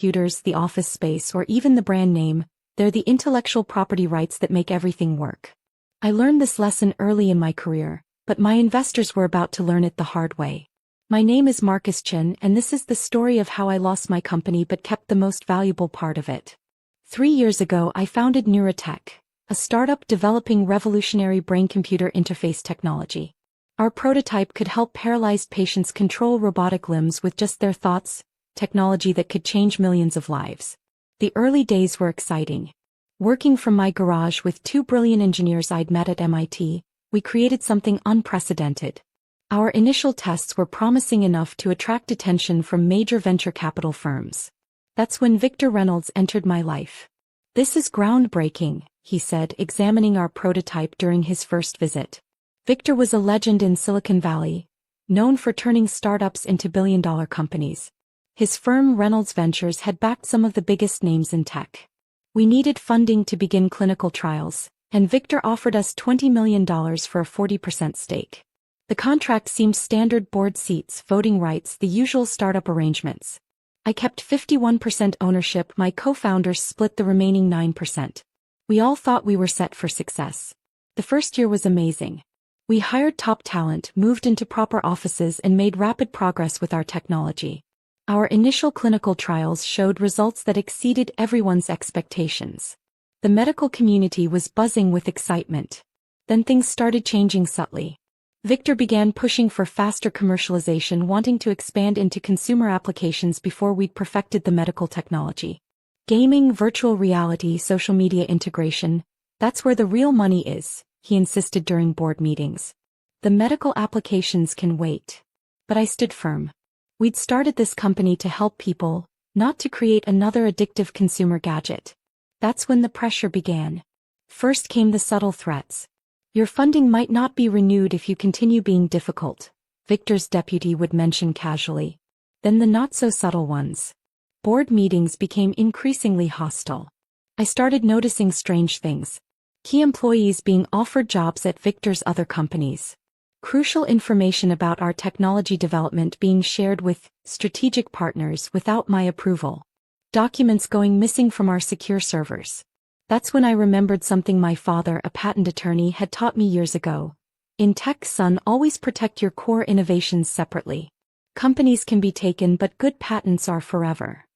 computers, the office space, or even the brand name, they're the intellectual property rights that make everything work. I learned this lesson early in my career, but my investors were about to learn it the hard way. My name is Marcus Chen, and this is the story of how I lost my company but kept the most valuable part of it. 3 years ago, I founded Neurotech, a startup developing revolutionary brain-computer interface technology. Our prototype could help paralyzed patients control robotic limbs with just their thoughts, technology that could change millions of lives. The early days were exciting. Working from my garage with 2 brilliant engineers I'd met at MIT, we created something unprecedented. Our initial tests were promising enough to attract attention from major venture capital firms. That's when Victor Reynolds entered my life. "This is groundbreaking," he said, examining our prototype during his first visit. Victor was a legend in Silicon Valley, known for turning startups into billion-dollar companies. His firm Reynolds Ventures had backed some of the biggest names in tech. We needed funding to begin clinical trials, and Victor offered us $20 million for a 40% stake. The contract seemed standard: board seats, voting rights, the usual startup arrangements. I kept 51% ownership, my co-founders split the remaining 9%. We all thought we were set for success. The first year was amazing. We hired top talent, moved into proper offices, and made rapid progress with our technology. Our initial clinical trials showed results that exceeded everyone's expectations. The medical community was buzzing with excitement. Then things started changing subtly. Victor began pushing for faster commercialization, wanting to expand into consumer applications before we'd perfected the medical technology. Gaming, virtual reality, social media integration, that's where the real money is, he insisted during board meetings. The medical applications can wait. But I stood firm. We'd started this company to help people, not to create another addictive consumer gadget. That's when the pressure began. First came the subtle threats. "Your funding might not be renewed if you continue being difficult," Victor's deputy would mention casually. Then the not-so-subtle ones. Board meetings became increasingly hostile. I started noticing strange things. Key employees being offered jobs at Victor's other companies. Crucial information about our technology development being shared with strategic partners without my approval. Documents going missing from our secure servers. That's when I remembered something my father, a patent attorney, had taught me years ago. In tech, son, always protect your core innovations separately. Companies can be taken, but good patents are forever.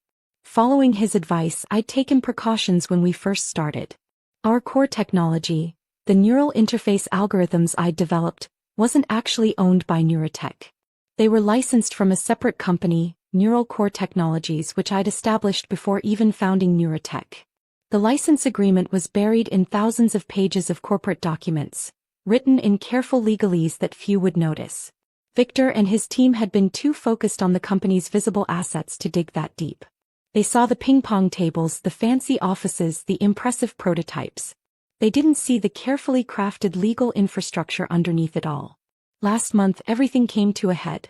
Following his advice, I'd taken precautions when we first started. Our core technology, the neural interface algorithms I'd developed, wasn't actually owned by Neurotech. They were licensed from a separate company, Neural Core Technologies, which I'd established before even founding Neurotech. The license agreement was buried in thousands of pages of corporate documents, written in careful legalese that few would notice. Victor and his team had been too focused on the company's visible assets to dig that deep. They saw the ping-pong tables, the fancy offices, the impressive prototypes. They didn't see the carefully crafted legal infrastructure underneath it all. Last month, everything came to a head.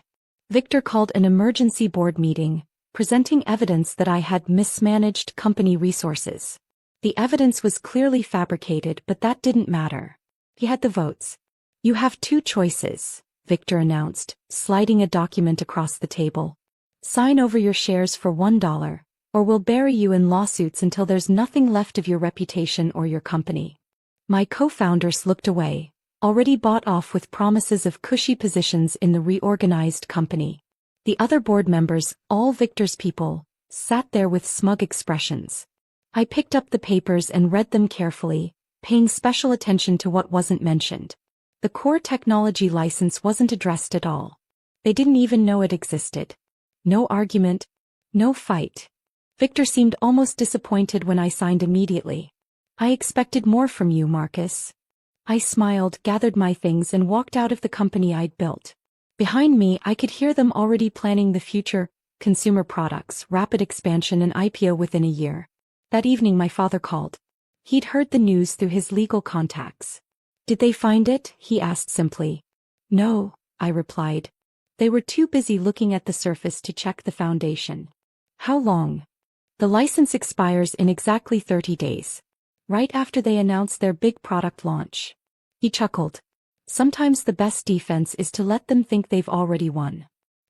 Victor called an emergency board meeting, presenting evidence that I had mismanaged company resources. The evidence was clearly fabricated, but that didn't matter. He had the votes. "You have 2 choices," Victor announced, sliding a document across the table. "Sign over your shares for $1, or we'll bury you in lawsuits until there's nothing left of your reputation or your company." My co-founders looked away, already bought off with promises of cushy positions in the reorganized company. The other board members, all Victor's people, sat there with smug expressions. I picked up the papers and read them carefully, paying special attention to what wasn't mentioned. The core technology license wasn't addressed at all. They didn't even know it existed. No argument, no fight. Victor seemed almost disappointed when I signed immediately. "I expected more from you, Marcus." I smiled, gathered my things, and walked out of the company I'd built. Behind me, I could hear them already planning the future: consumer products, rapid expansion, and IPO within a year. That evening my father called. He'd heard the news through his legal contacts. "Did they find it?" he asked simply. "No," I replied. They were too busy looking at the surface to check the foundation. "How long?" "The license expires in exactly 30 days. Right after they announce their big product launch." He chuckled. "Sometimes the best defense is to let them think they've already won."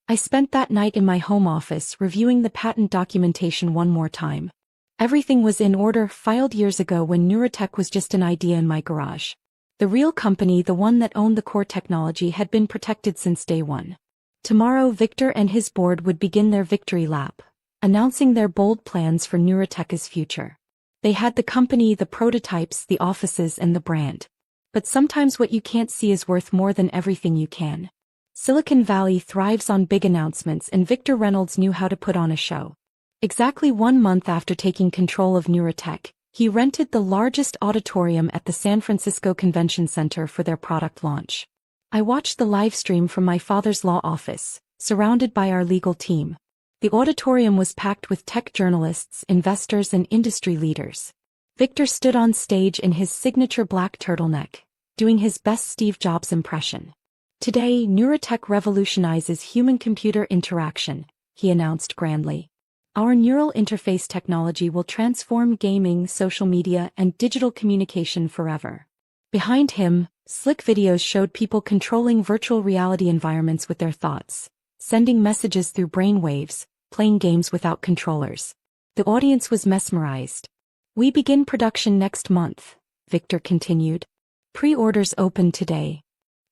I spent that night in my home office reviewing the patent documentation one more time. Everything was in order, filed years ago when Neurotech was just an idea in my garage. The real company, the one that owned the core technology, had been protected since day one. Tomorrow Victor and his board would begin their victory lap, announcing their bold plans for Neurotech's future. They had the company, the prototypes, the offices, and the brand. But sometimes what you can't see is worth more than everything you can. Silicon Valley thrives on big announcements, and Victor Reynolds knew how to put on a show. Exactly 1 month after taking control of Neurotech, he rented the largest auditorium at the San Francisco Convention Center for their product launch. I watched the live stream from my father's law office, surrounded by our legal team. The auditorium was packed with tech journalists, investors, and industry leaders. Victor stood on stage in his signature black turtleneck, doing his best Steve Jobs impression. "Today, Neurotech revolutionizes human-computer interaction," he announced grandly. "Our neural interface technology will transform gaming, social media, and digital communication forever." Behind him, slick videos showed people controlling virtual reality environments with their thoughts, sending messages through brainwaves, playing games without controllers. The audience was mesmerized. "We begin production next month," Victor continued. "Pre-orders open today."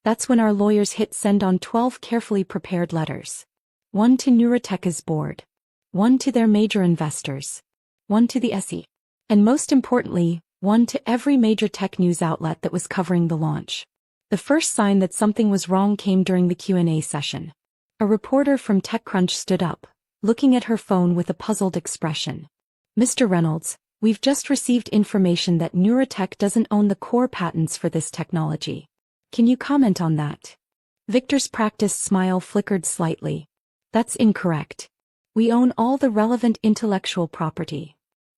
That's when our lawyers hit send on 12 carefully prepared letters. One to Neurotech's board. One to their major investors. One to the SE. And most importantly, one to every major tech news outlet that was covering the launch. The first sign that something was wrong came during the Q&A session. A reporter from TechCrunch stood up, looking at her phone with a puzzled expression. "Mr. Reynolds, we've just received information that Neurotech doesn't own the core patents for this technology. Can you comment on that?" Victor's practiced smile flickered slightly. "That's incorrect. We own all the relevant intellectual property."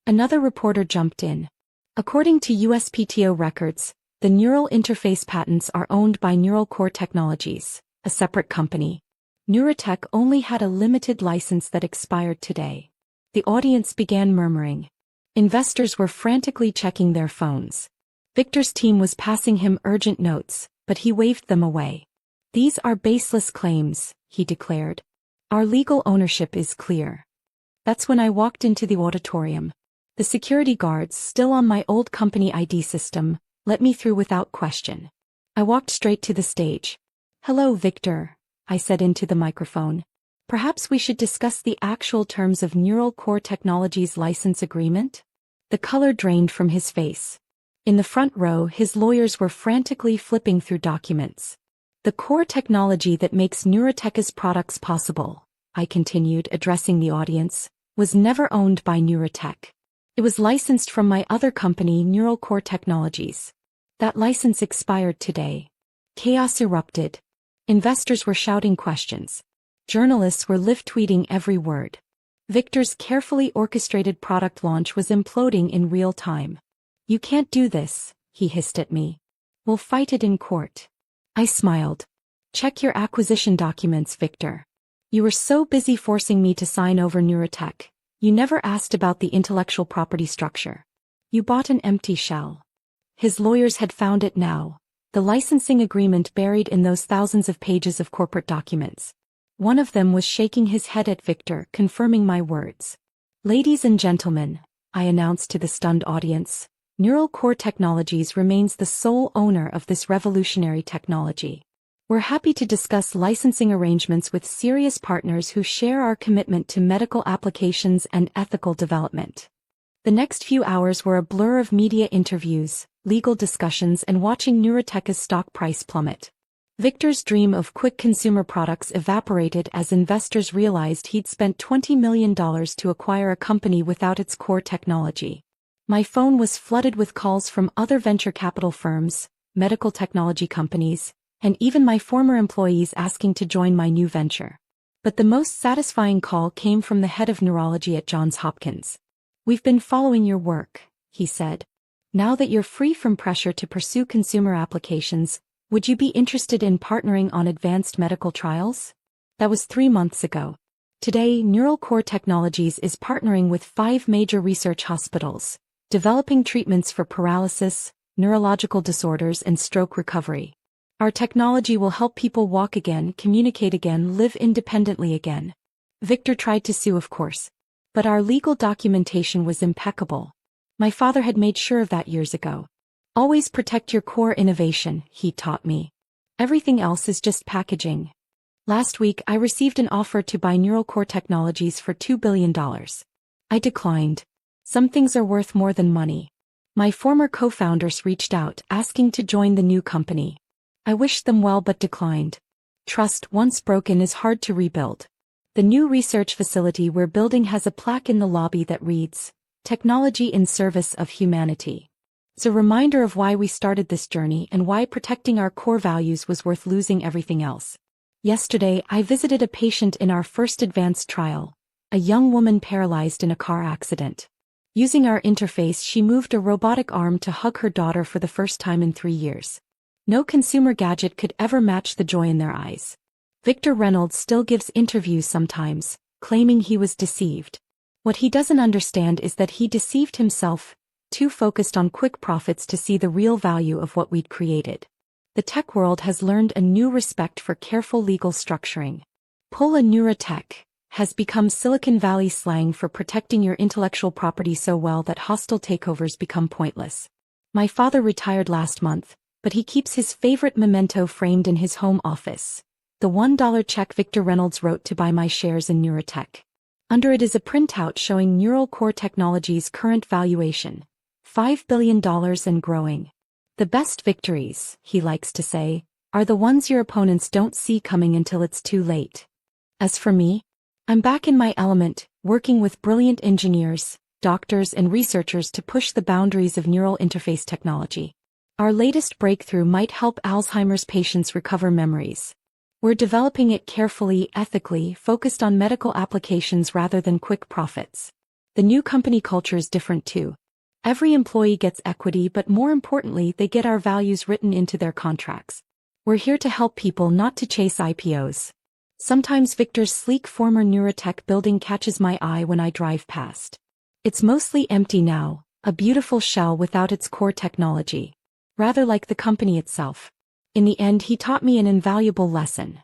Another reporter jumped in. "According to USPTO records, the neural interface patents are owned by Neural Core Technologies, a separate company. Neurotech only had a limited license that expired today." The audience began murmuring. Investors were frantically checking their phones. Victor's team was passing him urgent notes, but he waved them away. "These are baseless claims," he declared. "Our legal ownership is clear." That's when I walked into the auditorium. The security guards, still on my old company ID system, let me through without question. I walked straight to the stage. "Hello, Victor," I said into the microphone. "Perhaps we should discuss the actual terms of Neural Core Technologies' license agreement?" The color drained from his face. In the front row, his lawyers were frantically flipping through documents. "The core technology that makes Neurotech's products possible," I continued, addressing the audience, "was never owned by Neurotech. It was licensed from my other company, Neural Core Technologies. That license expired today." Chaos erupted. Investors were shouting questions. Journalists were live-tweeting every word. Victor's carefully orchestrated product launch was imploding in real time. "You can't do this," he hissed at me. "We'll fight it in court." I smiled. "Check your acquisition documents, Victor. You were so busy forcing me to sign over Neurotech, you never asked about the intellectual property structure. You bought an empty shell." His lawyers had found it now, the licensing agreement buried in those thousands of pages of corporate documents. One of them was shaking his head at Victor, confirming my words. "Ladies and gentlemen," I announced to the stunned audience, "Neural Core Technologies remains the sole owner of this revolutionary technology. We're happy to discuss licensing arrangements with serious partners who share our commitment to medical applications and ethical development." The next few hours were a blur of media interviews, legal discussions, and watching Neurotech's stock price plummet. Victor's dream of quick consumer products evaporated as investors realized he'd spent $20 million to acquire a company without its core technology. My phone was flooded with calls from other venture capital firms, medical technology companies, and even my former employees asking to join my new venture. But the most satisfying call came from the head of neurology at Johns Hopkins. "We've been following your work," he said. "Now that you're free from pressure to pursue consumer applications, would you be interested in partnering on advanced medical trials?" That was 3 months ago. Today, Neural Core Technologies is partnering with 5 major research hospitals, developing treatments for paralysis, neurological disorders, and stroke recovery. Our technology will help people walk again, communicate again, live independently again. Victor tried to sue, of course. But our legal documentation was impeccable. My father had made sure of that years ago. Always protect your core innovation, he taught me. Everything else is just packaging. Last week I received an offer to buy Neural Core Technologies for $2 billion. I declined. Some things are worth more than money. My former co-founders reached out, asking to join the new company. I wished them well but declined. Trust, once broken, is hard to rebuild. The new research facility we're building has a plaque in the lobby that reads, "Technology in Service of Humanity." It's a reminder of why we started this journey and why protecting our core values was worth losing everything else. Yesterday, I visited a patient in our first advanced trial, a young woman paralyzed in a car accident. Using our interface, she moved a robotic arm to hug her daughter for the first time in 3 years. No consumer gadget could ever match the joy in their eyes. Victor Reynolds still gives interviews sometimes, claiming he was deceived. What he doesn't understand is that he deceived himself, too focused on quick profits to see the real value of what we'd created. The tech world has learned a new respect for careful legal structuring. Pull a Neurotech has become Silicon Valley slang for protecting your intellectual property so well that hostile takeovers become pointless. My father retired last month, but he keeps his favorite memento framed in his home office. The $1 check Victor Reynolds wrote to buy my shares in Neurotech. Under it is a printout showing Neural Core Technologies' current valuation, $5 billion and growing. The best victories, he likes to say, are the ones your opponents don't see coming until it's too late. As for me, I'm back in my element, working with brilliant engineers, doctors and researchers to push the boundaries of neural interface technology. Our latest breakthrough might help Alzheimer's patients recover memories. We're developing it carefully, ethically, focused on medical applications rather than quick profits. The new company culture is different too. Every employee gets equity, but more importantly, they get our values written into their contracts. We're here to help people, not to chase IPOs. Sometimes Victor's sleek former Neurotech building catches my eye when I drive past. It's mostly empty now, a beautiful shell without its core technology. Rather like the company itself. In the end, he taught me an invaluable lesson.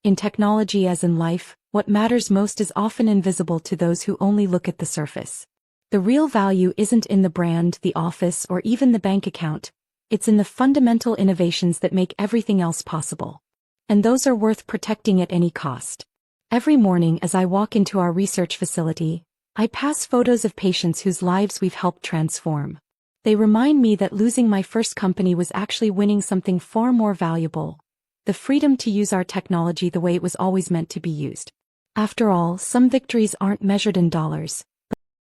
In technology as in life, what matters most is often invisible to those who only look at the surface. The real value isn't in the brand, the office, or even the bank account. It's in the fundamental innovations that make everything else possible. And those are worth protecting at any cost. Every morning as I walk into our research facility, I pass photos of patients whose lives we've helped transform. They remind me that losing my first company was actually winning something far more valuable, the freedom to use our technology the way it was always meant to be used. After all, some victories aren't measured in dollars,